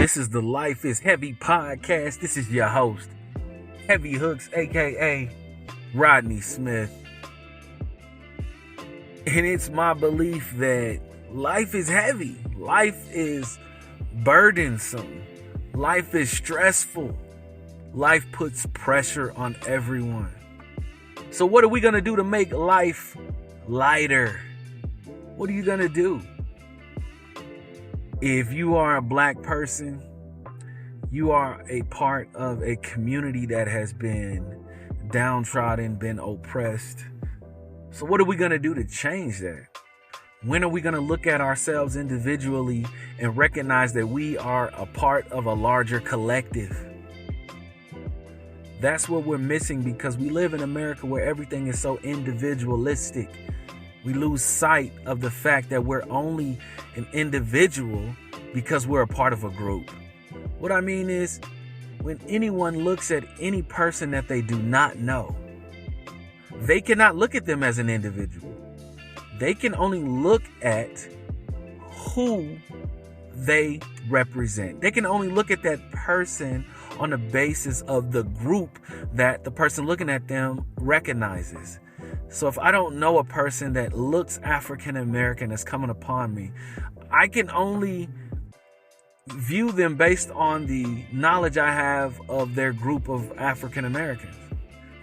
This is the Life is Heavy podcast. This is your host, Heavy Hooks, aka Rodney Smith. And it's my belief that life is heavy. Life is burdensome. Life is stressful. Life puts pressure on everyone. So what are we going to do to make life lighter? What are you going to do? If you are a black person, you are a part of a community that has been downtrodden, been oppressed. So what are we going to do to change that? When are we going to look at ourselves individually and recognize that we are a part of a larger collective? That's what we're missing because we live in America where everything is so individualistic. We lose sight of the fact that we're only an individual because we're a part of a group. What I mean is, when anyone looks at any person that they do not know, they cannot look at them as an individual. They can only look at who they represent. They can only look at that person on the basis of the group that the person looking at them recognizes. So if I don't know a person that looks African American that's coming upon me, I can only view them based on the knowledge I have of their group of African Americans.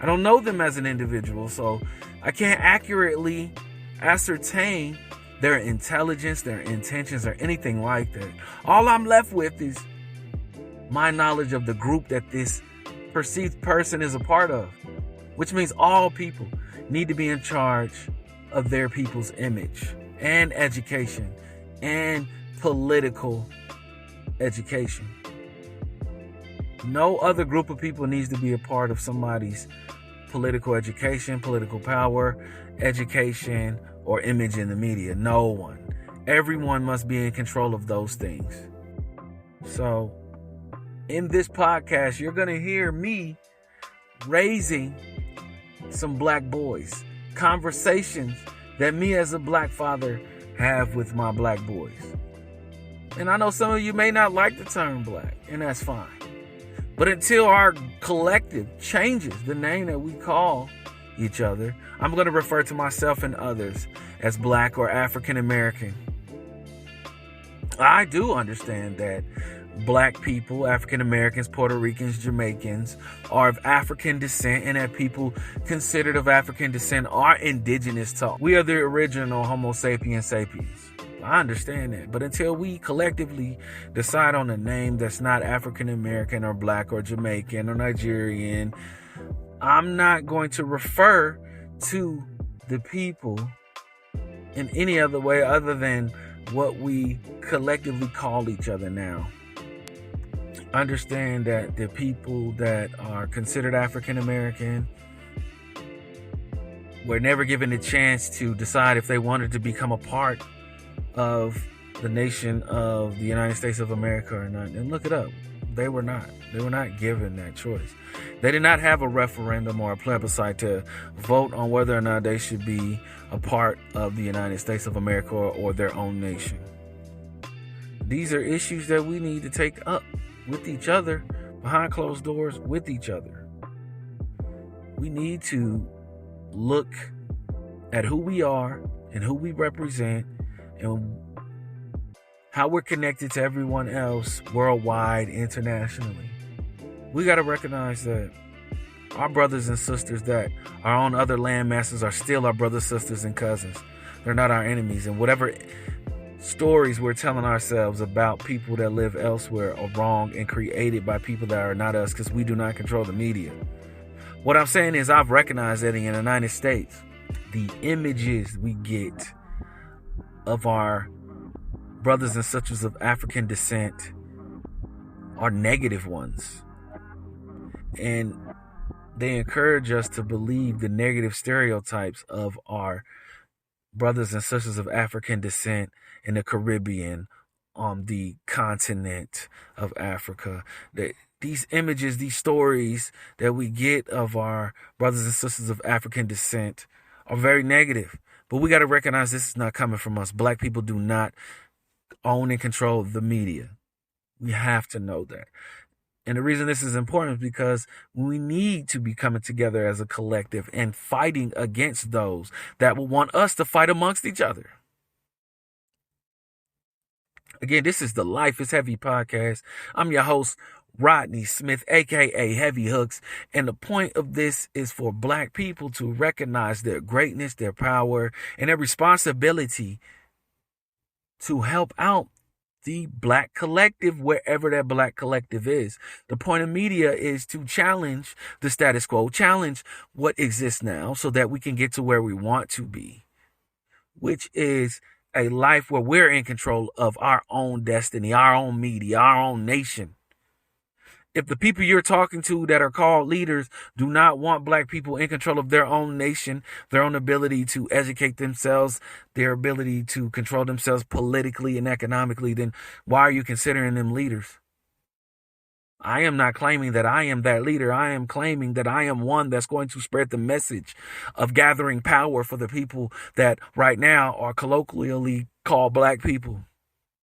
I don't know them as an individual, so I can't accurately ascertain their intelligence, their intentions, or anything like that. All I'm left with is my knowledge of the group that this perceived person is a part of, which means all people need to be in charge of their people's image and education and political education. No other group of people needs to be a part of somebody's political education, political power, education, or image in the media. No one. Everyone must be in control of those things. So, in this podcast, you're going to hear me raising some black boys. Conversations that me as a black father have with my black boys. And I know some of you may not like the term black, and that's fine. But until our collective changes the name that we call each other, I'm going to refer to myself and others as black or African American. I do understand that black people, African Americans, Puerto Ricans, Jamaicans are of African descent, and that people considered of African descent are indigenous to. We are the original Homo sapiens sapiens. I understand that. But until we collectively decide on a name that's not African American or black or Jamaican or Nigerian, I'm not going to refer to the people in any other way other than what we collectively call each other now. Understand that the people that are considered African American were never given a chance to decide if they wanted to become a part of the nation of the United States of America or not. And look it up. They were not. They were not given that choice. They did not have a referendum or a plebiscite to vote on whether or not they should be a part of the United States of America or their own nation. These are issues that we need to take up with each other, behind closed doors with each other. We need to look at who we are and who we represent and how we're connected to everyone else worldwide, internationally. We got to recognize that our brothers and sisters that are on other land masses are still our brothers, sisters, and cousins. They're not our enemies. And whatever stories we're telling ourselves about people that live elsewhere are wrong and created by people that are not us, because we do not control the media. What I'm saying is I've recognized that in the United States, the images we get of our brothers and sisters of African descent are negative ones. And they encourage us to believe the negative stereotypes of our brothers and sisters of African descent in the Caribbean, on the continent of Africa. These images, these stories that we get of our brothers and sisters of African descent are very negative. But we got to recognize this is not coming from us. Black people do not own and control the media. We have to know that. And the reason this is important is because we need to be coming together as a collective and fighting against those that will want us to fight amongst each other. Again, this is the Life is Heavy podcast. I'm your host, Rodney Smith, aka Heavy Hooks. And the point of this is for Black people to recognize their greatness, their power, and their responsibility to help out the Black collective, wherever that Black collective is. The point of media is to challenge the status quo, challenge what exists now so that we can get to where we want to be, which is a life where we're in control of our own destiny, our own media, our own nation. If the people you're talking to that are called leaders do not want Black people in control of their own nation, their own ability to educate themselves, their ability to control themselves politically and economically, then why are you considering them leaders? I am not claiming that I am that leader. I am claiming that I am one that's going to spread the message of gathering power for the people that right now are colloquially called Black people.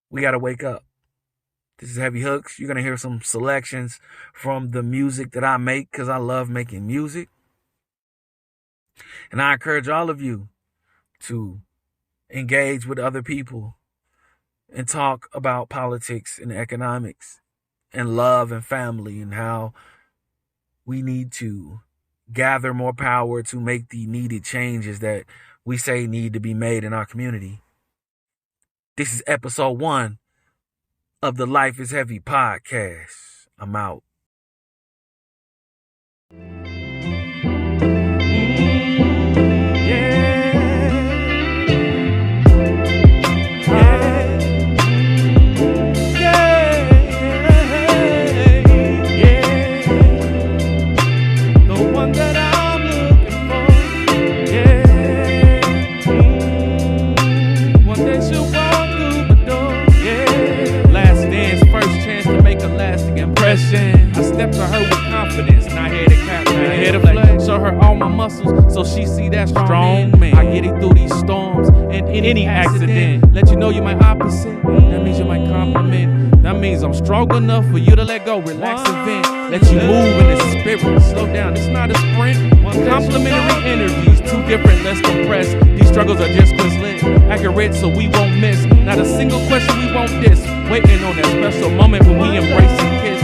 We got to wake up. This is Heavy Hooks. You're going to hear some selections from the music that I make because I love making music. And I encourage all of you to engage with other people and talk about politics and economics and love and family and how we need to gather more power to make the needed changes that we say need to be made in our community. This is episode 1 of the Life is Heavy podcast. I'm out. I stepped to her with confidence, and I had a cap, I had a flag, show her all my muscles, so she see that strong man. I get it through these storms and any accident. Let you know you're my opposite. That means you're my compliment. That means I'm strong enough for you to let go, relax and vent. Let you move in the spirit, slow down. It's not a sprint. Complimentary energies, too different, let's compress. These struggles are just Quizlet, accurate, so we won't miss. Not a single question we won't diss. Waiting on that special moment when we embrace and kiss.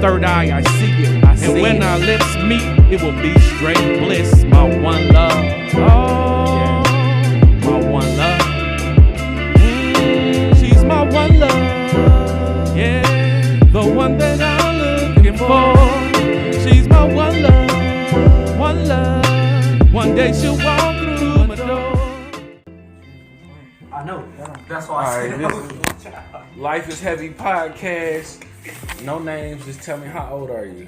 Third eye, I see it. And when our lips meet, it will be straight bliss. My one love. Oh, yeah. My one love. She's my one love. Yeah. The one that I'm looking for. She's my one love. One love. One day she'll walk through my door. I know. That's why I said This is Life is Heavy podcast. No names, just tell me how old are you?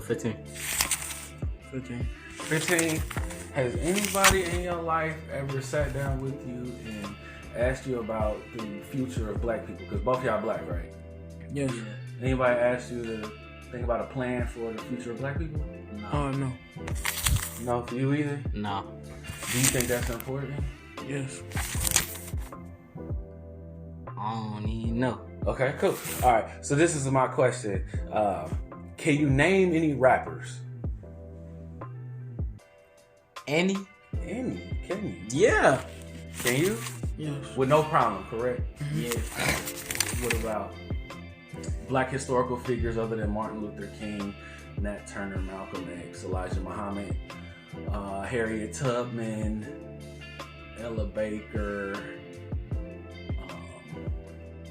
15. 15. Has anybody in your life ever sat down with you and asked you about the future of Black people? Because both y'all Black, right? Yes. Anybody asked you to think about a plan for the future of Black people? No. Oh, no. No, for you either? No. Do you think that's important? Yes. I don't even know. Okay, cool. All right, so this is my question. Can you name any rappers? Any? Any? Can you? Yeah. Can you? Yes. With no problem, correct? Yeah. What about Black historical figures other than Martin Luther King, Nat Turner, Malcolm X, Elijah Muhammad, Harriet Tubman, Ella Baker?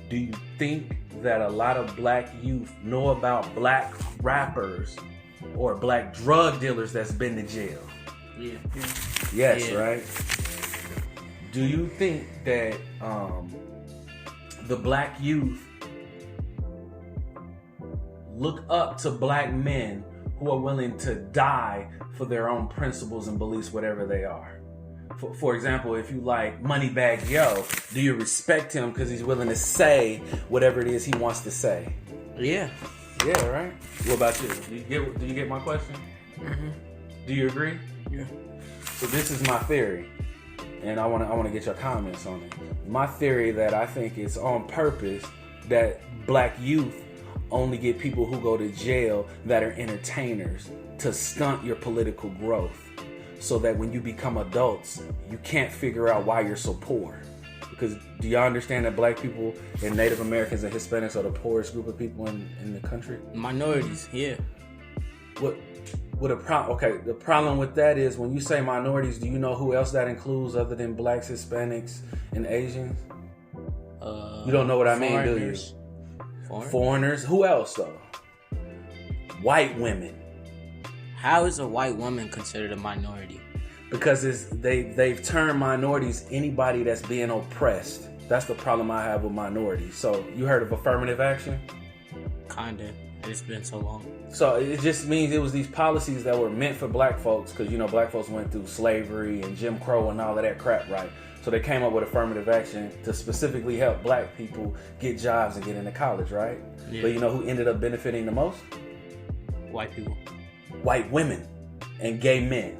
Do you think that a lot of Black youth know about Black rappers or Black drug dealers that's been to jail? Yeah. Yes, Yeah. right? Do you think that the Black youth look up to Black men who are willing to die for their own principles and beliefs, whatever they are? For example, if you like Moneybagg Yo, do you respect him because he's willing to say whatever it is he wants to say? Yeah. Yeah, right? What about you? Do you get my question? Mm-hmm. Do you agree? Yeah. So this is my theory, and I want to get your comments on it. My theory that I think is on purpose that black youth only get people who go to jail that are entertainers to stunt your political growth, so that when you become adults, you can't figure out why you're so poor. Because do y'all understand that black people and Native Americans and Hispanics are the poorest group of people in the country? Minorities, yeah. The problem with that is when you say minorities, do you know who else that includes other than blacks, Hispanics, and Asians? You don't know what I mean, do you? Foreigners? Who else though? White women. How is a white woman considered a minority? Because they've turned minorities anybody that's being oppressed. That's the problem I have with minorities. So you heard of affirmative action? Kinda. It's been so long. So it just means it was these policies that were meant for black folks, because black folks went through slavery and Jim Crow and all of that crap, right? So they came up with affirmative action to specifically help black people get jobs and get into college, right? Yeah. But you know who ended up benefiting the most? White people. White women and gay men.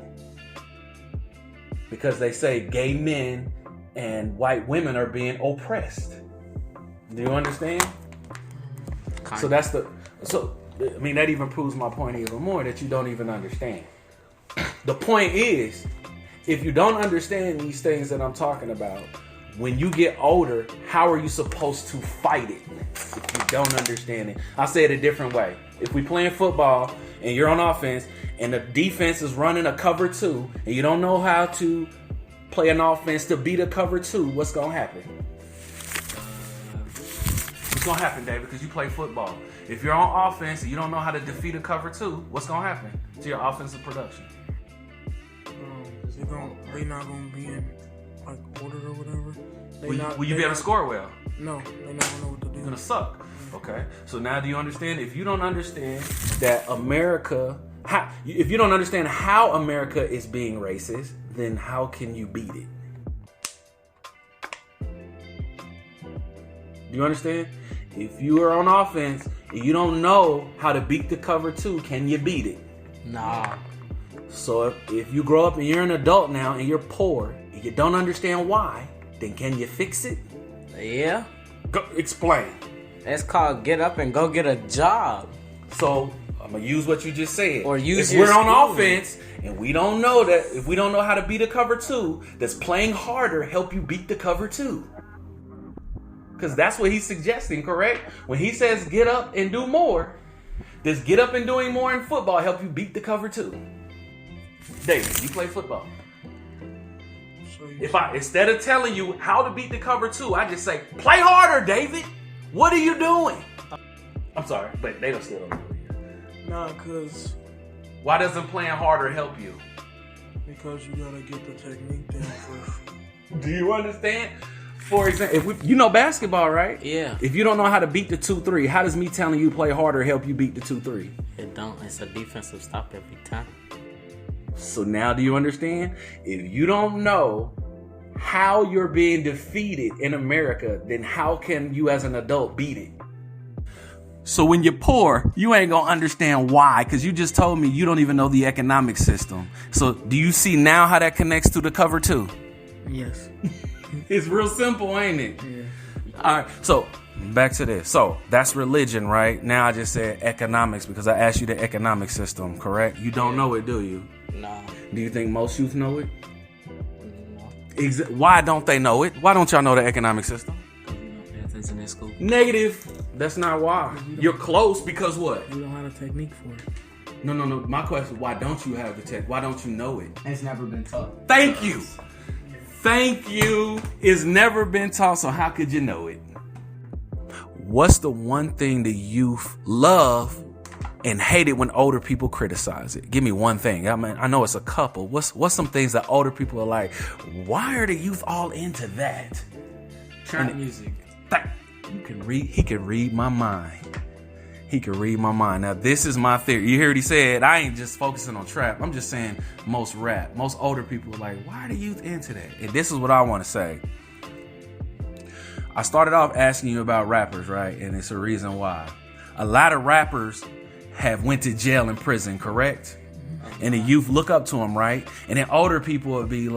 Because they say gay men and white women are being oppressed. Do you understand? So that even proves my point even more, that you don't even understand. The point is, if you don't understand these things that I'm talking about, when you get older, how are you supposed to fight it if you don't understand it? I'll say it a different way. If we playing football and you're on offense and the defense is running a cover 2 and you don't know how to play an offense to beat a cover 2, what's going to happen? What's going to happen, David? Because you play football. If you're on offense and you don't know how to defeat a cover 2, what's going to happen to your offensive production? They not going to be in like order or whatever. Will you be able to score well? No, they're not going to know what to do. You're going to suck. Okay. So now do you understand? If you don't understand that if you don't understand how America is being racist, then how can you beat it? Do you understand? If you are on offense and you don't know how to beat the cover 2, can you beat it? Nah. So if you grow up and you're an adult now and you're poor and you don't understand why, then can you fix it? Yeah. Go explain. That's called get up and go get a job. So I'm gonna use what you just said. Or use if we're on offense and we don't know that, if we don't know how to beat a cover 2, does playing harder help you beat the cover 2? Because that's what he's suggesting, correct? When he says get up and do more, does get up and doing more in football help you beat the cover 2? David, you play football. Instead of telling you how to beat the cover 2, I just say, play harder, David. What are you doing? I'm sorry, but they still don't know yet. Nah, because... Why doesn't playing harder help you? Because you gotta get the technique down first. Do you understand? For example, if you know basketball, right? Yeah. If you don't know how to beat the 2-3, how does me telling you play harder help you beat the 2-3? It don't. It's a defensive stop every time. So now do you understand? If you don't know how you're being defeated in America, then how can you as an adult beat it? So when you're poor, you ain't gonna understand why, because you just told me you don't even know the economic system. So do you see now how that connects to the cover 2? Yes. It's real simple, ain't it? Yeah. All right, so back to this. So that's religion, right? Now I just said economics because I asked you the economic system, correct? You don't know it, do you? No. Do you think most youth know it? No. Why don't they know it? Why don't y'all know the economic system? Because you don't pay attention in school. Negative. That's not why. You're close because what? You don't have a technique for it. No. My question, why don't you have the tech? Why don't you know it? It's never been taught. Thank you. Thank you. It's never been taught, so how could you know it? What's the one thing the youth love and hate it when older people criticize it? Give me one thing. I mean, I know it's a couple. What's some things that older people are like, why are the youth all into that? Trap music. He can read my mind. He can read my mind. Now, this is my theory. You hear what he said? I ain't just focusing on trap. I'm just saying most rap. Most older people are like, why are the youth into that? And this is what I want to say. I started off asking you about rappers, right? And it's a reason why. A lot of rappers have went to jail and prison, correct? And the youth look up to them, right? And then older people would be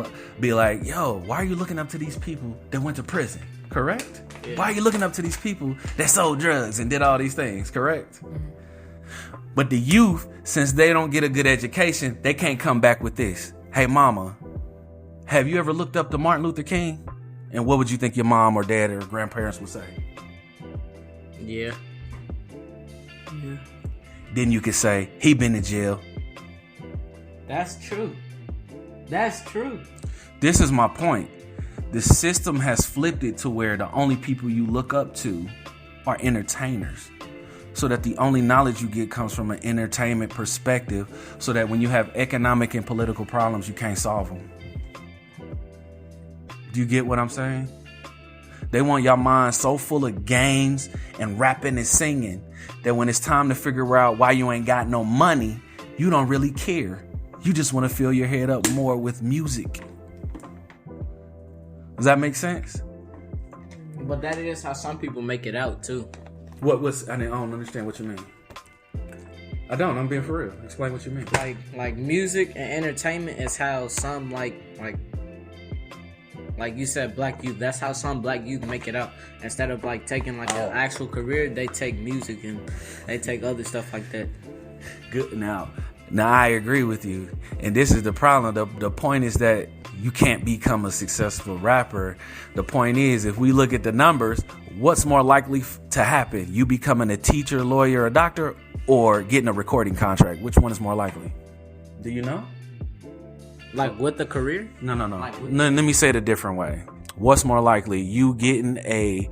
like, yo, why are you looking up to these people that went to prison? correct? Yeah. Why are you looking up to these people that sold drugs and did all these things, correct? But the youth, since they don't get a good education, they can't come back with this. Hey, mama, have you ever looked up to Martin Luther King? And what would you think your mom or dad or grandparents would say? Yeah. Yeah. Then you could say, he been to jail. That's true. That's true. This is my point. The system has flipped it to where the only people you look up to are entertainers. So that the only knowledge you get comes from an entertainment perspective, so that when you have economic and political problems, you can't solve them. Do you get what I'm saying? They want your mind so full of games and rapping and singing that when it's time to figure out why you ain't got no money, you don't really care. You just want to fill your head up more with music. Does that make sense? But that is how some people make it out too. I don't understand what you mean. I don't. I'm being for real. Explain what you mean. Like music and entertainment is how some like you said, black youth. That's how some black youth make it out. Instead of like taking like an actual career, they take music and they take other stuff like that. Good. Now I agree with you, and this is the problem. The point is that you can't become a successful rapper. The point is, if we look at the numbers, what's more likely to happen? You becoming a teacher, lawyer, or doctor, or getting a recording contract? Which one is more likely? Do you know? Like with the career? No. Let me say it a different way. What's more likely? You getting a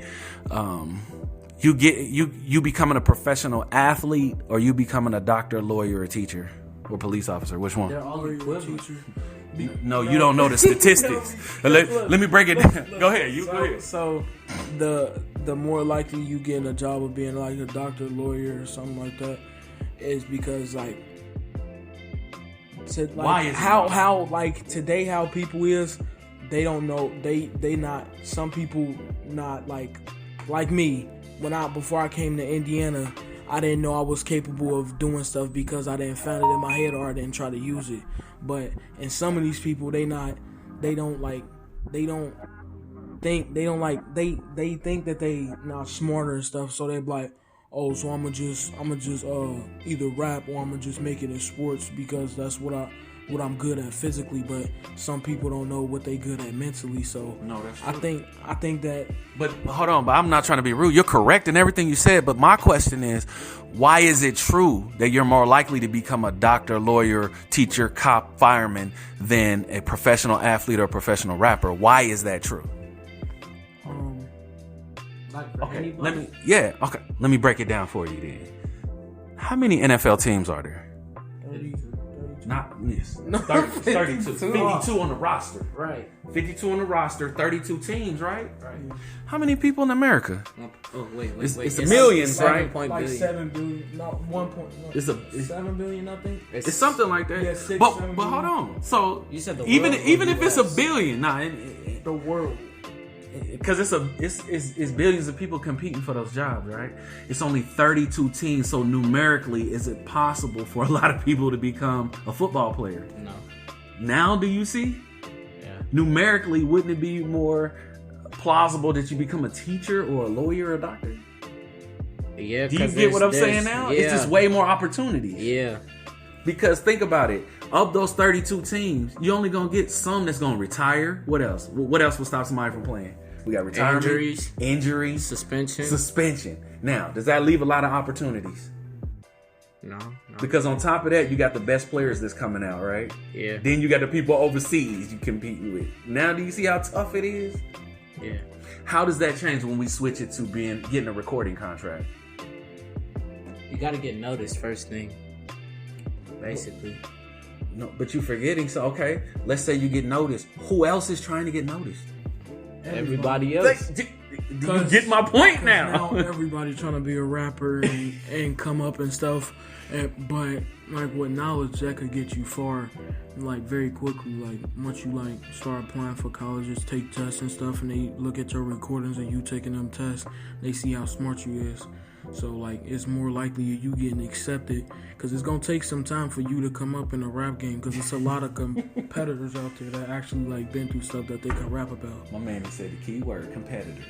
you becoming a professional athlete, or you becoming a doctor, lawyer, or teacher, or police officer? Which one? They're all equivalent. No, you don't know the statistics. Let me break it down. Go ahead. Go ahead. So the more likely you get a job of being like a doctor, lawyer, or something like that is because why is how like today how people is, they don't know, they not, some people not like me. Before I came to Indiana, I didn't know I was capable of doing stuff because I didn't find it in my head or I didn't try to use it. But and some of these people they think that they not smarter and stuff, so they be like, oh, so I'm gonna just either rap or I'm gonna just make it in sports because that's what I'm good at physically. But some people don't know what they good at mentally. So no, that's true. I think that. But hold on, but I'm not trying to be rude. You're correct in everything you said. But my question is, why is it true that you're more likely to become a doctor, lawyer, teacher, cop, fireman than a professional athlete or a professional rapper? Why is that true? Okay, let me break it down for you then. How many NFL teams are there? 30. Not yes. 32. 52 on the roster. Right. 52 on the roster, 32 teams, right? Right. How many people in America? Oh, wait. It's millions, right? Like 7 billion, not 1. It's 7 billion, I think. It's something like that. Yeah, 6, but 7 hold on. So you said the even world if it's a billion, the world. because it's billions of people competing for those jobs, right? It's only 32 teams, so numerically, is it possible for a lot of people to become a football player? No. Now, do you see? Yeah. Numerically, wouldn't it be more plausible that you become a teacher or a lawyer or a doctor? Yeah. Do you get what I'm saying now? Yeah. It's just way more opportunities. Yeah. Because think about it. Of those 32 teams, you're only going to get some that's going to retire. What else? What else will stop somebody from playing? We got retirement, injuries, suspension. Now, does that leave a lot of opportunities? No. Because on top of that, you got the best players that's coming out, right? Yeah. Then you got the people overseas you competing with. Now, do you see how tough it is? Yeah. How does that change when we switch it to getting a recording contract? You got to get noticed first thing. Basically. No, but you're forgetting. So, okay, let's say you get noticed. Who else is trying to get noticed? Everybody else. Do you get my point now? Now everybody trying to be a rapper and come up and stuff, but like with knowledge that could get you far, like very quickly. Like once you like start applying for colleges, take tests and stuff, and they look at your recordings and you taking them tests, they see how smart you is. So like it's more likely you getting accepted because it's gonna take some time for you to come up in the rap game because it's a lot of competitors out there that actually like been through stuff that they can rap about. My man said the key word, competitors.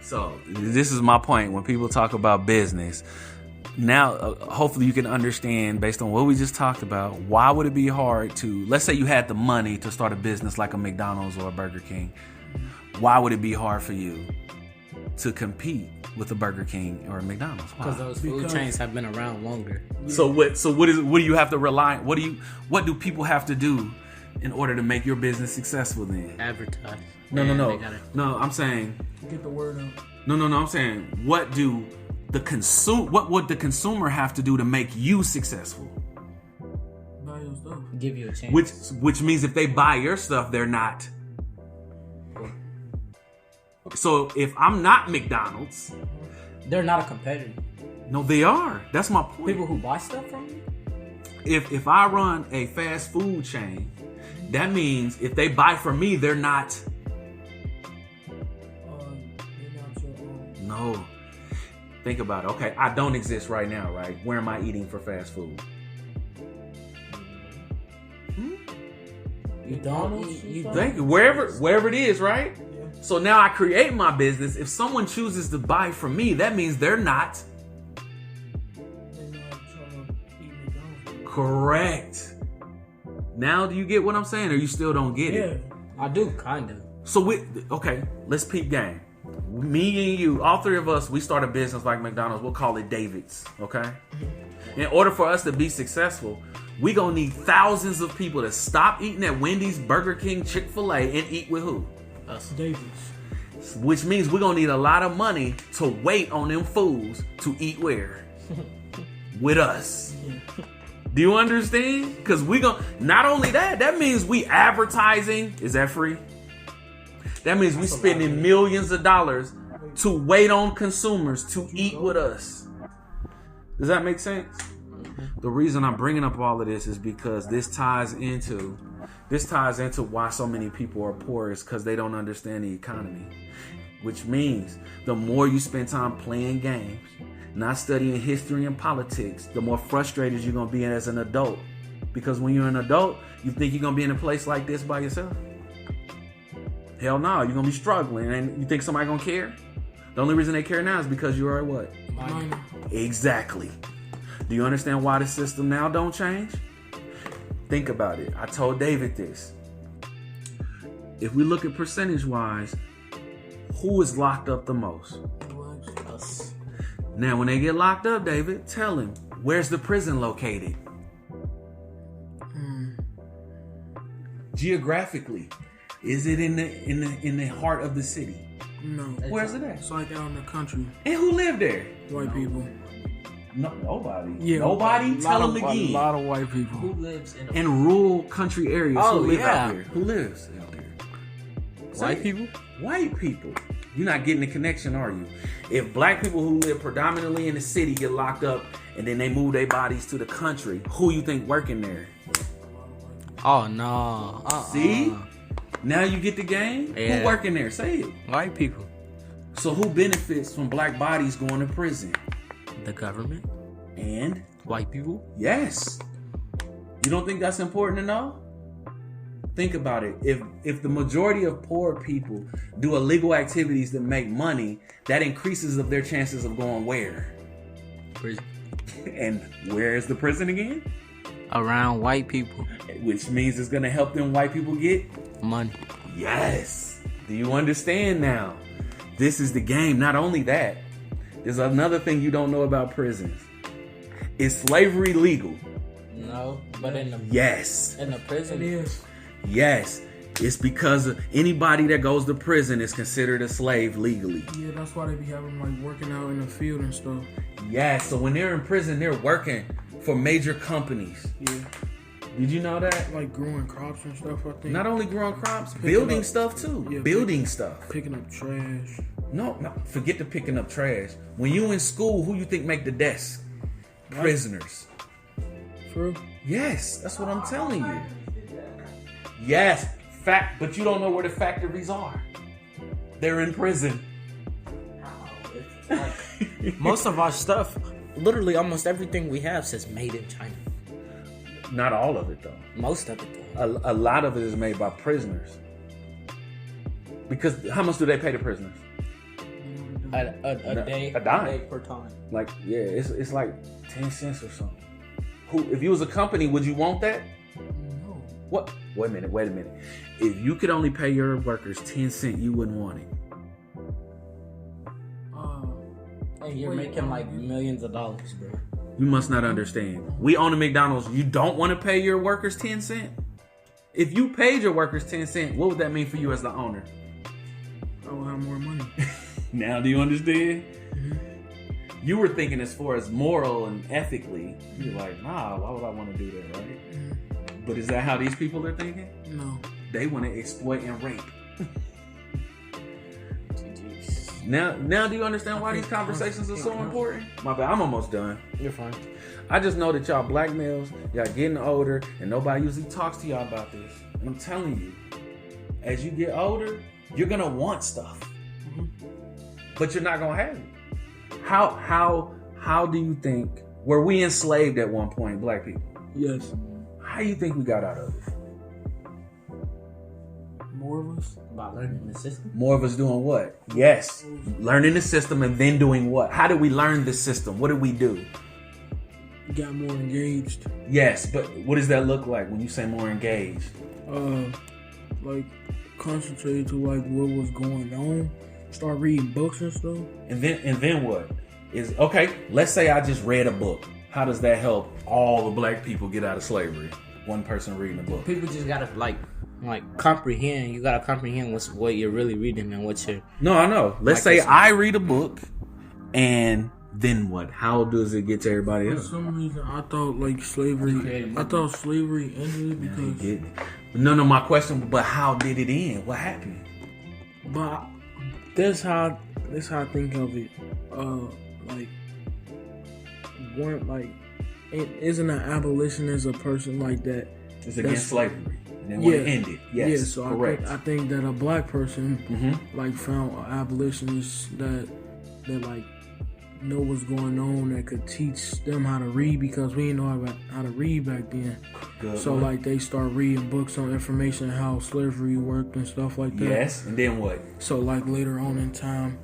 So this is my point when people talk about business. Now, hopefully you can understand based on what we just talked about, why would it be hard to, let's say you had the money to start a business like a McDonald's or a Burger King. Why would it be hard for you to compete with a Burger King or a McDonald's? Because those food chains have been around longer. So what do you have to rely on? What do people have to do in order to make your business successful then? Advertise. No. No, I'm saying Get the word out. No, I'm saying what would the consumer have to do to make you successful? Buy your stuff. Give you a chance. Which means if they buy your stuff, they're not. So if I'm not McDonald's, they're not a competitor. No, they are. That's my point. People who buy stuff from you? If I run a fast food chain, that means if they buy from me, they're not. No. Think about it. Okay, I don't exist right now, right? Where am I eating for fast food? You don't. Think wherever it is, right? Yeah. So now I create my business. If someone chooses to buy from me, that means they're not. Correct. Now do you get what I'm saying, or you still don't get it? I do, kind of. So let's peep game. Me and you, all three of us, we start a business like McDonald's. We'll call it David's, okay? In order for us to be successful, we gonna need thousands of people to stop eating at Wendy's, Burger King, Chick-fil-A, and eat with who? Us. David's. Which means we're gonna need a lot of money to wait on them fools to eat where? With us. Do you understand? Because not only that means we advertising. Is that free? That means we spending millions of dollars to wait on consumers to eat with us. Does that make sense? The reason I'm bringing up all of this is because this ties into why so many people are poor is because they don't understand the economy. Which means the more you spend time playing games, not studying history and politics, the more frustrated you're going to be as an adult. Because when you're an adult, you think you're going to be in a place like this by yourself. Hell no, you're going to be struggling. And you think somebody going to care? The only reason they care now is because you are what? Minor. Exactly. Do you understand why the system now don't change? Think about it. I told David this. If we look at percentage-wise, who is locked up the most? Us. Now, when they get locked up, David, tell him, where's the prison located? Geographically, is it in the heart of the city? No. Where's it at? It's like out in the country. And who live there? White people. No, nobody. Yeah. Nobody. Tell them again. A lot of white people. Who lives in rural country areas? Oh, who live yeah. out there? Who lives out there? White people? White people. You're not getting the connection, are you? If black people who live predominantly in the city get locked up and then they move their bodies to the country, who you think working there? Oh, no. See? Now you get the game? Yeah. Who working there? Say it. White people. So who benefits from black bodies going to prison? The government. And? White people. Yes. You don't think that's important to know? Think about it. If the majority of poor people do illegal activities that make money, that increases of their chances of going where? Prison. And where is the prison again? Around white people. Which means it's going to help them white people get money. Yes. Do you understand now? This is the game. Not only that, there's another thing you don't know about prisons. Is slavery legal? No, but in the prison it is. Yes, it's because anybody that goes to prison is considered a slave legally. Yeah, that's why they be having like working out in the field and stuff. Yeah, so when they're in prison, they're working for major companies. Yeah. Did you know that? Like growing crops and stuff, I think. Not only growing crops, building stuff too. Yeah, building stuff. Picking up trash. No, forget the picking up trash. When you in school, who you think make the desk? Right. Prisoners. True. Yes, that's what I'm telling you. Yes, but you don't know where the factories are. They're in prison. Most of our stuff, literally almost everything we have says made in China. Not all of it though. Most of it though. A lot of it is made by prisoners. Because how much do they pay the prisoners? A day. A dime. day per time. Like, yeah, it's like 10 cents or something. If you was a company, would you want that? No. What? Wait a minute. If you could only pay your workers 10 cents, you wouldn't want it. And you're making like millions of dollars, bro. You must not understand. We own a McDonald's. You don't want to pay your workers 10 cents? If you paid your workers 10 cents, what would that mean for you as the owner? I will have more money. Now do you understand? Mm-hmm. You were thinking as far as moral and ethically. You're like, nah, why would I want to do that, right? Mm-hmm. But is that how these people are thinking? No. They want to exploit and rape. Now do you understand why these conversations are so important? My bad, I'm almost done. You're fine. I just know that y'all black males, y'all getting older, and nobody usually talks to y'all about this. And I'm telling you, as you get older, you're gonna want stuff, but you're not gonna have it. How do you think? Were we enslaved at one point, black people? Yes. How do you think we got out of it? More of us. About learning the system. More of us doing what? Yes, learning the system and then doing what? How did we learn the system? What did we do? Got more engaged. Yes, but what does that look like when you say more engaged? Like concentrated to like what was going on. Start reading books and stuff. And then what? Is okay, let's say I just read a book. How does that help all the black people get out of slavery? One person reading a book. People just gotta like comprehend. You gotta comprehend what you're really reading and what you're. No, I know. Let's Like say I read a book, and then what? How does it get to everybody For else? some reason, I thought like slavery. I thought slavery ended because. No, my question. But how did it end? What happened? But that's how I think of it. Like one like, isn't an abolitionist a person like that? It's against slavery. And then when it ended, yes, yeah. So correct. I think that a black person like found an abolitionist that like know what's going on, that could teach them how to read, because we didn't know how to read back then. Good so one. like they start reading books on information how slavery worked and stuff like that. Yes, and then what? So like later on in time,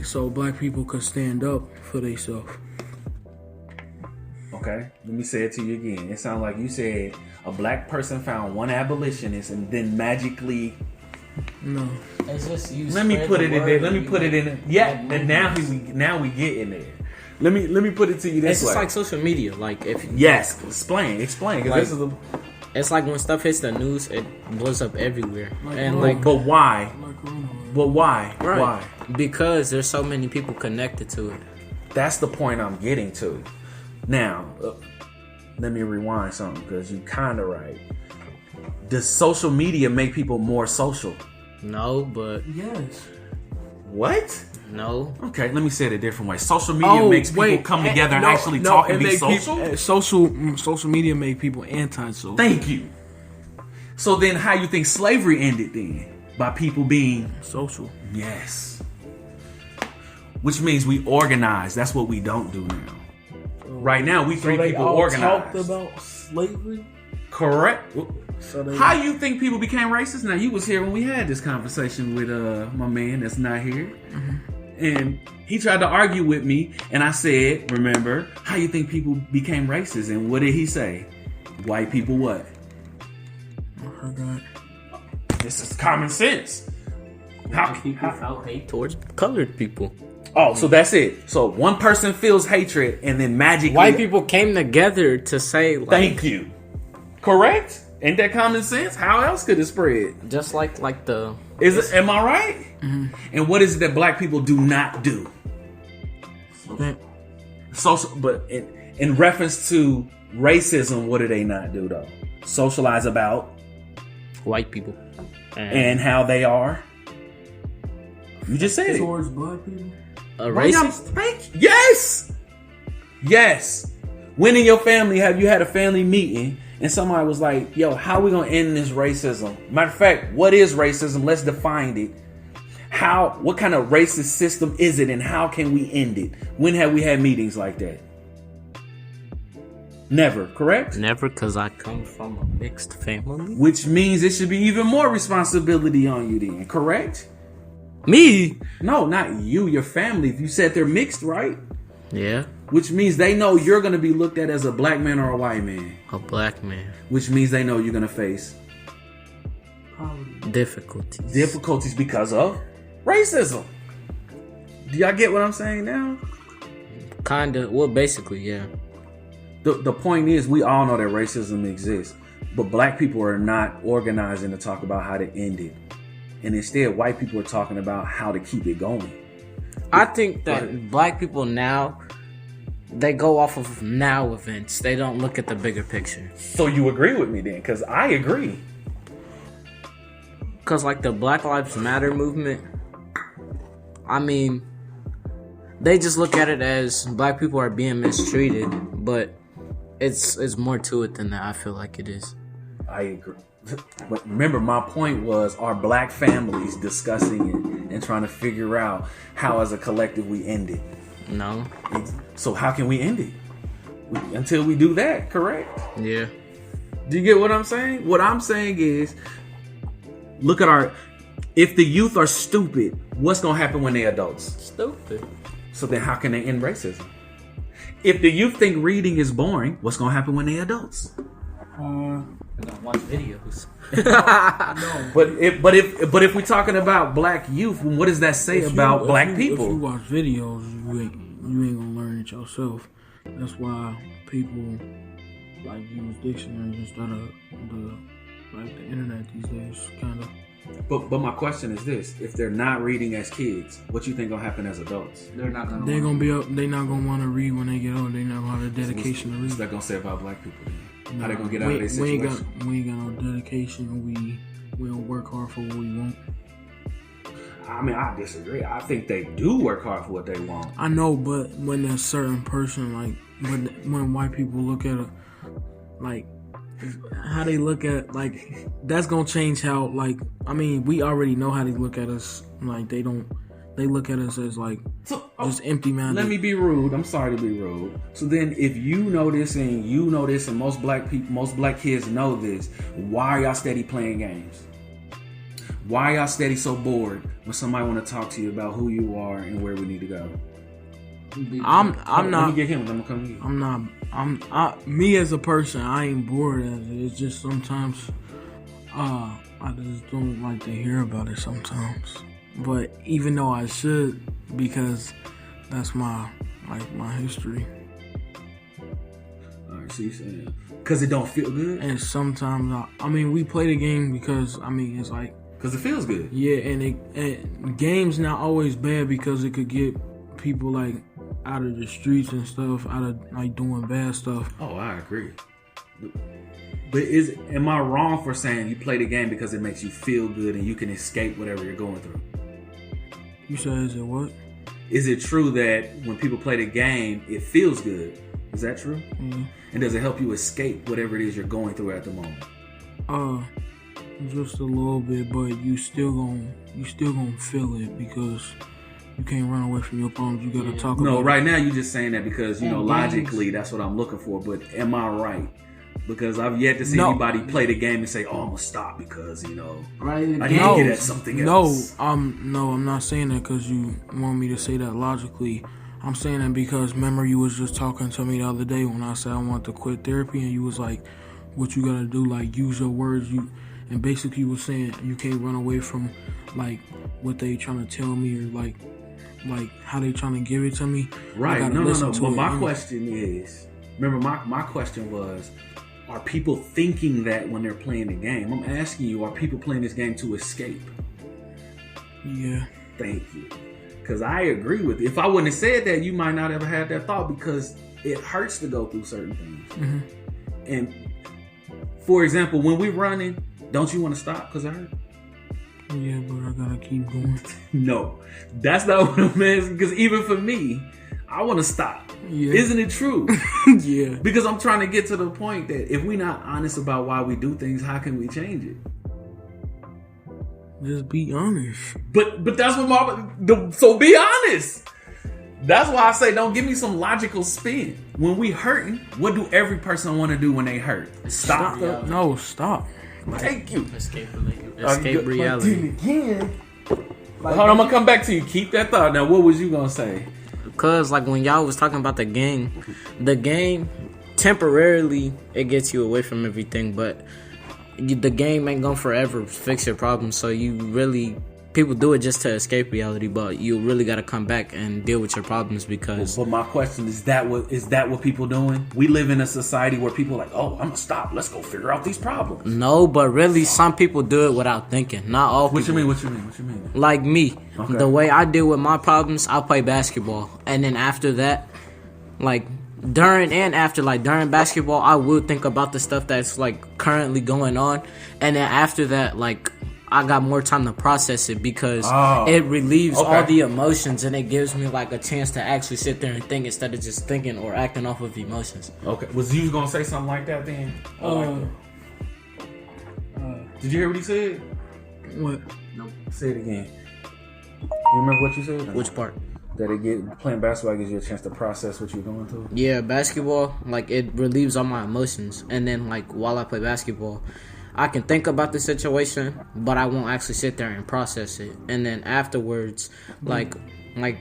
so black people could stand up for themselves. Okay, let me say it to you again. It sounds like you said a black person found one abolitionist and then magically. No. It's just you. Let me put it in there. Let me put it in there. Yeah, and now we get in there. Let me put it to you this It's way. just like social media. Like if Yes, explain. Because Like- this is it's like when stuff hits the news, it blows up everywhere. And Like, like but why? Like coronavirus. But why? right, Why? because there's so many people connected to it. That's the point I'm getting to. Now, let me rewind something because you kind of right. Does social media make people more social? No, but Yes. What? no. Okay, let me say it a different way. Social media makes people come together and actually talk and be social? Social media make people anti-social. Thank you. So then how you think slavery ended then? By people being... Social. Yes. Which means we organize. That's what we don't do now. Right now, we three they people all organized. talked about slavery. Correct. So they, How you think people became racist? Now, you was here when we had this conversation with my man that's not here. And he tried to argue with me. And I said, remember, how you think people became racist? And what did he say? White people what? I forgot. This is common sense. People felt hate towards colored people. Oh, so that's it. So one person feels hatred and then magically... White people came together to say, like, Thank you. Correct? Ain't that common sense? How else could it spread? just like the. Is it? Am I right? And what is it that black people do not do? Social, but in reference to racism, what do they not do though? Socialize about White people. and how they are. You just said it. Towards black people. Racist? Yes. When in your family have you had a family meeting and somebody was like, yo, how we gonna end this racism? Matter of fact, what is racism? Let's define it. what kind of racist system is it, and how can we end it? When have we had meetings like that? Never, correct? Never, because I come from a mixed family. Which means it should be even more responsibility on you then, correct? Me? No, not you, your family. If you said they're mixed, right? Yeah. Which means they know you're going to be looked at as a black man or a white man. A black man. Which means they know you're going to face difficulties. Difficulties because of racism. Do y'all get what I'm saying now? Kinda. Well, basically, yeah. The point is, we all know that racism exists, but black people are not organizing to talk about how to end it. And instead, white people are talking about how to keep it going. I think that black people now, they go off of now events. They don't look at the bigger picture. So you agree with me then? Because I agree. Because like the Black Lives Matter movement, I mean, they just look at it as black people are being mistreated, but it's more to it than that. I feel like it is. I agree. But remember, my point was, are black families discussing it and trying to figure out how as a collective we end it? No. So how can we end it? Until we do that, correct? Yeah. Do you get what I'm saying? What I'm saying is, look at if the youth are stupid, what's going to happen when they're adults? Stupid. So then how can they end racism? If the youth think reading is boring, what's going to happen when they're adults? They're gonna watch videos. No. But if we're talking about black youth, what does that say about black people? If you watch videos, you ain't gonna learn it yourself. That's why people like use dictionaries instead of the internet these days, kind of. But my question is this: if they're not reading as kids, what you think gonna happen as adults? They're not gonna. They're gonna be up. They're not gonna want to read when they get older. They not gonna have the dedication to read. What's that gonna say about black people? Then? How they gonna get out of this situation? We ain't got no dedication. We don't work hard for what we want. I mean, I disagree. I think they do work hard for what they want. I know, but when a certain person, like when white people look at it, like how they look at, like that's gonna change how, like, I mean, we already know how they look at us. Like they look at us as like just empty-minded. Let me be rude. I'm sorry to be rude. So then, if you know this and most black kids know this, why are y'all steady playing games? Why are y'all steady so bored when somebody want to talk to you about who you are and where we need to go? I'm Let not. me get him. I'm gonna come to you. I'm not. Me as a person, I ain't bored at it. It's just sometimes, I just don't like to hear about it sometimes. But even though I should, because that's my history. All right, so you saying because it don't feel good, And sometimes I mean, we play the game because it's like, because it feels good. yeah, and games not always bad because it could get people like out of the streets and stuff, out of like doing bad stuff. Oh, I agree. But am I wrong for saying you play the game because it makes you feel good and you can escape whatever you're going through? You said, is it what? Is it true that when people play the game, it feels good? Is that true? Yeah. And does it help you escape whatever it is you're going through at the moment? Just a little bit, but you still gonna feel it because you can't run away from your problems. You gotta talk about it. No, right now you're just saying that because, logically that's what I'm looking for. But am I right? Because I've yet to see anybody play the game and say, "Oh, I'm gonna stop because I need to get at something else." No, I'm not saying that because you want me to say that logically. I'm saying that because remember you was just talking to me the other day when I said I want to quit therapy, and you was like, "What you gotta do? Like use your words." And basically you was saying you can't run away from like what they trying to tell me or like how they trying to give it to me. Right? No. But my question is, remember my question was, are people thinking that when they're playing the game? I'm asking you, are people playing this game to escape? Yeah. Thank you. Because I agree with you. If I wouldn't have said that, you might not ever have that thought because it hurts to go through certain things. Mm-hmm. And for example, when we're running, don't you want to stop because it hurt? Yeah, but I gotta keep going. No, that's not what I'm asking. Because even for me, I want to stop. Yeah. Isn't it true? Yeah. Because I'm trying to get to the point that if we're not honest about why we do things, how can we change it? Just be honest. But that's what so be honest. That's why I say don't give me some logical spin. When we hurting, what do every person want to do when they hurt? Stop. No, stop. Thank you. Escape reality. But then again, hold on, I'm gonna come back to you. Keep that thought. Now, what was you gonna say? Because like when y'all was talking about the game temporarily it gets you away from everything, but the game ain't gonna forever fix your problems. So people do it just to escape reality, but you really got to come back and deal with your problems because. But my question is that what people doing? We live in a society where people are like, oh, I'm gonna stop. Let's go figure out these problems. No, but really, some people do it without thinking. Not all. What people. What you mean? Like me, Okay. The way I deal with my problems, I play basketball, and then after that, like. During basketball, I will think about the stuff that's like currently going on, and then after that, like I got more time to process it because it relieves all the emotions and it gives me like a chance to actually sit there and think instead of just thinking or acting off of emotions. Okay, was you gonna say something like that then? Did you hear what he said? What? No. Say it again. You remember what you said? Which part? That playing basketball gives you a chance to process what you're going through. Yeah, basketball, like it relieves all my emotions, and then like while I play basketball, I can think about the situation, but I won't actually sit there and process it. And then afterwards, like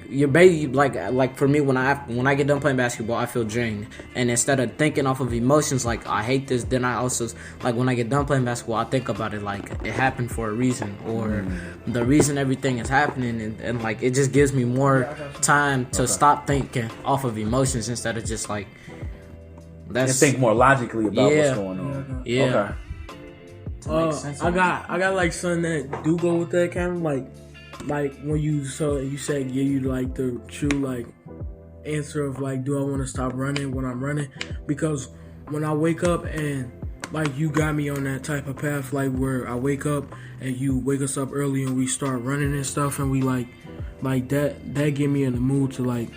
your baby, like for me, when I get done playing basketball, I feel drained. And instead of thinking off of emotions, like I hate this, then I also like when I get done playing basketball, I think about it like it happened for a reason, or the reason everything is happening, and like it just gives me more time to stop thinking off of emotions instead of just like and think more logically about what's going on. Yeah. Okay. I got like something that do go with that kind of like when you said give you like the true like answer of like do I want to stop running when I'm running, because when I wake up and like you got me on that type of path like where I wake up and you wake us up early and we start running and stuff and we like that get me in the mood to like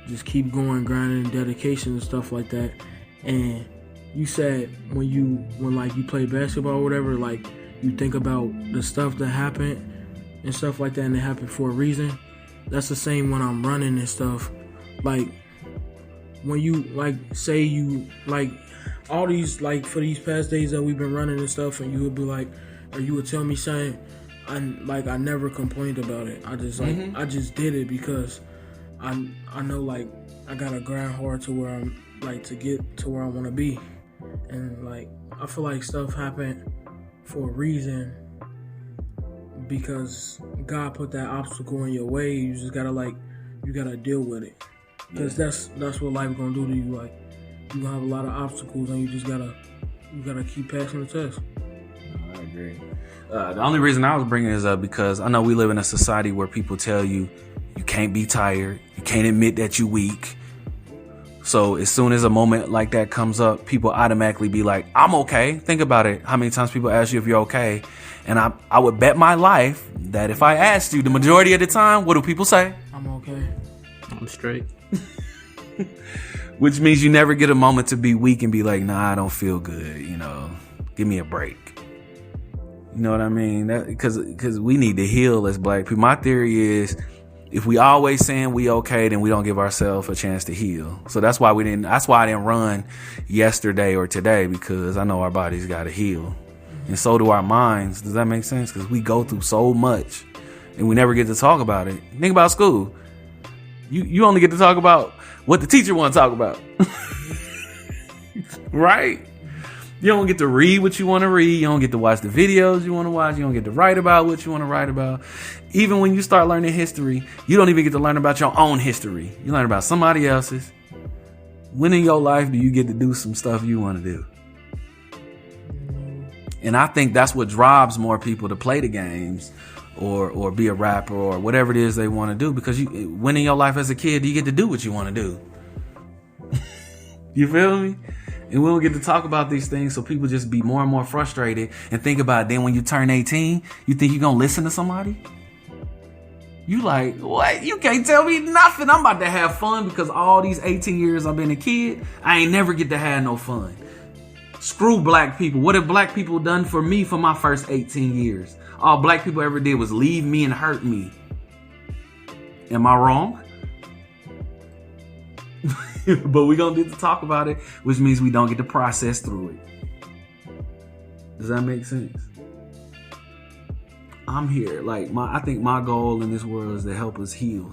just keep going, grinding, dedication and stuff like that. And you said when like you play basketball or whatever, like you think about the stuff that happened and stuff like that, and it happened for a reason. That's the same when I'm running and stuff. Like when you like say you like all these like for these past days that we've been running and stuff, and you would be like, or you would tell me saying, I never complained about it. I just like I just did it because I know like I gotta grind hard to where I'm like to get to where I want to be, and like I feel like stuff happened for a reason. Because God put that obstacle in your way, you just gotta you gotta deal with it. Because that's what life gonna do to you. Like you gonna have a lot of obstacles, and you gotta keep passing the test. I agree. The only reason I was bringing this up because I know we live in a society where people tell you can't be tired, you can't admit that you're weak. So as soon as a moment like that comes up, people automatically be like, I'm okay. Think about it. How many times people ask you if you're okay? And I would bet my life that if I asked you the majority of the time, what do people say? I'm okay. I'm straight. Which means you never get a moment to be weak and be like, nah, I don't feel good. Give me a break. You know what I mean? Because we need to heal as black people. My theory is if we always saying we okay, then we don't give ourselves a chance to heal. So that's why I didn't run yesterday or today, because I know our bodies got to heal. And so do our minds. Does that make sense? Because we go through so much and we never get to talk about it. Think about school. You only get to talk about what the teacher want to talk about. Right? You don't get to read what you want to read. You don't get to watch the videos you want to watch. You don't get to write about what you want to write about. Even when you start learning history, you don't even get to learn about your own history. You learn about somebody else's. When in your life do you get to do some stuff you want to do? And I think that's what drives more people to play the games or be a rapper or whatever it is they want to do. Because when in your life as a kid, you get to do what you want to do. You feel me? And we don't get to talk about these things, so people just be more and more frustrated and think about it. Then when you turn 18, you think you're going to listen to somebody? You like, what? You can't tell me nothing. I'm about to have fun because all these 18 years I've been a kid, I ain't never get to have no fun. Screw black people. What have black people done for me for my first 18 years? all black people ever did was leave me and hurt me. Am I wrong? But we gonna get to talk about it, which means we don't get to process through it. Does that make sense? I'm here. Like I think my goal in this world is to help us heal.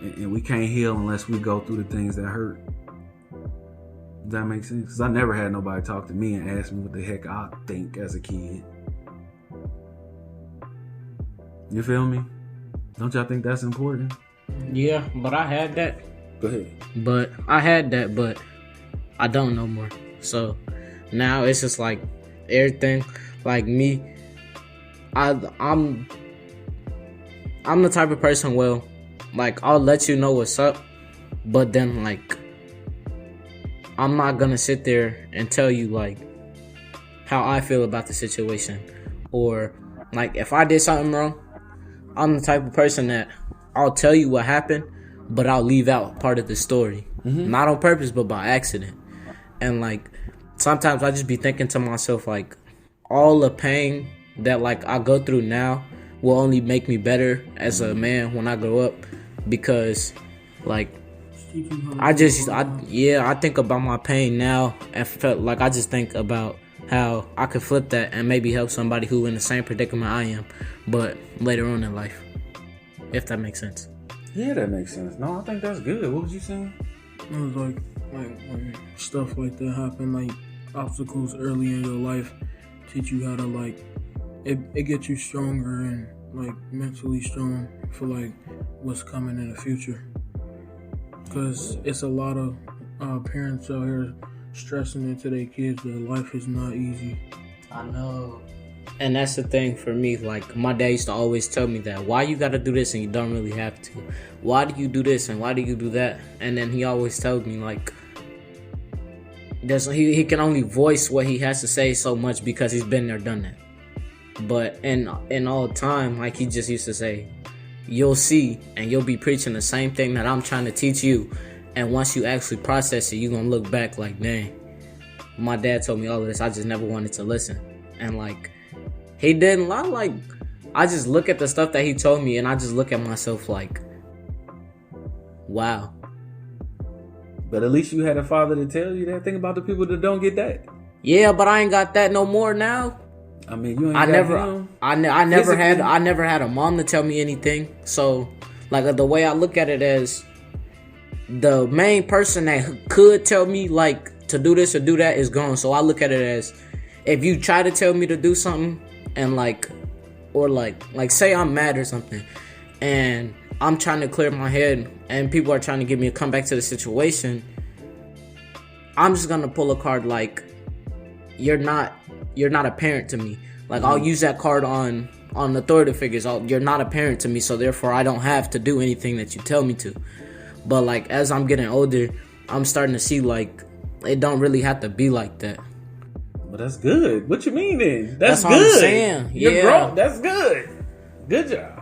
And we can't heal unless we go through the things that hurt. Does that make sense? Because I never had nobody talk to me and ask me what the heck I think as a kid. You feel me? Don't y'all think that's important? Yeah, but I had that. Go ahead. But I had that, but I don't no more. So now it's just like everything. Like me, I'm the type of person. Well, like I'll let you know what's up, but then like I'm not gonna sit there and tell you like how I feel about the situation, or like if I did something wrong, I'm the type of person that I'll tell you what happened, but I'll leave out part of the story. Not on purpose, but by accident. And like sometimes I just be thinking to myself like all the pain that like I go through now will only make me better as a man when I grow up, because like I think about my pain now and felt like I just think about how I could flip that and maybe help somebody who in the same predicament I am, but later on in life. If that makes sense. Yeah, that makes sense. No, I think that's good. What was you saying? It was like when stuff like that happen, like obstacles early in your life teach you how to like it gets you stronger and like mentally strong for like what's coming in the future. Because it's a lot of parents out here stressing into their kids that life is not easy. I know. And that's the thing for me. Like my dad used to always tell me that why you gotta do this and you don't really have to. Why do you do this and why do you do that? And then he always told me like he can only voice what he has to say so much because he's been there, done that. But in all time, like he just used to say, you'll see and you'll be preaching the same thing that I'm trying to teach you. And once you actually process it, you're gonna look back like, dang, my dad told me all of this. I just never wanted to listen. And like he didn't lie. Like I just look at the stuff that he told me and I just look at myself like, wow. But at least you had a father to tell you that. Think about the people that don't get that. Yeah, but I ain't got that no more now. I mean, you ain't I got never him. I never had a mom to tell me anything. So like the way I look at it as the main person that could tell me like to do this or do that is gone. So I look at it as if you try to tell me to do something and like say I'm mad or something and I'm trying to clear my head and people are trying to get me to come back to the situation, I'm just gonna pull a card like you're not a parent to me. Like I'll use that card on authority figures. You're not a parent to me, so therefore I don't have to do anything that you tell me to. But like as I'm getting older, I'm starting to see like it don't really have to be like that. But that's good. What you mean then? That's what good. I'm saying. You're Yeah. grown. That's good. Good job.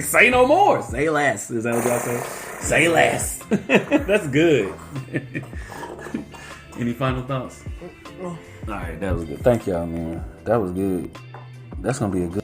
Say no more. Say less. Is that what y'all say? Say less. That's good. Any final thoughts? All right, that was good. Thank y'all, man. That was good. That's gonna be a good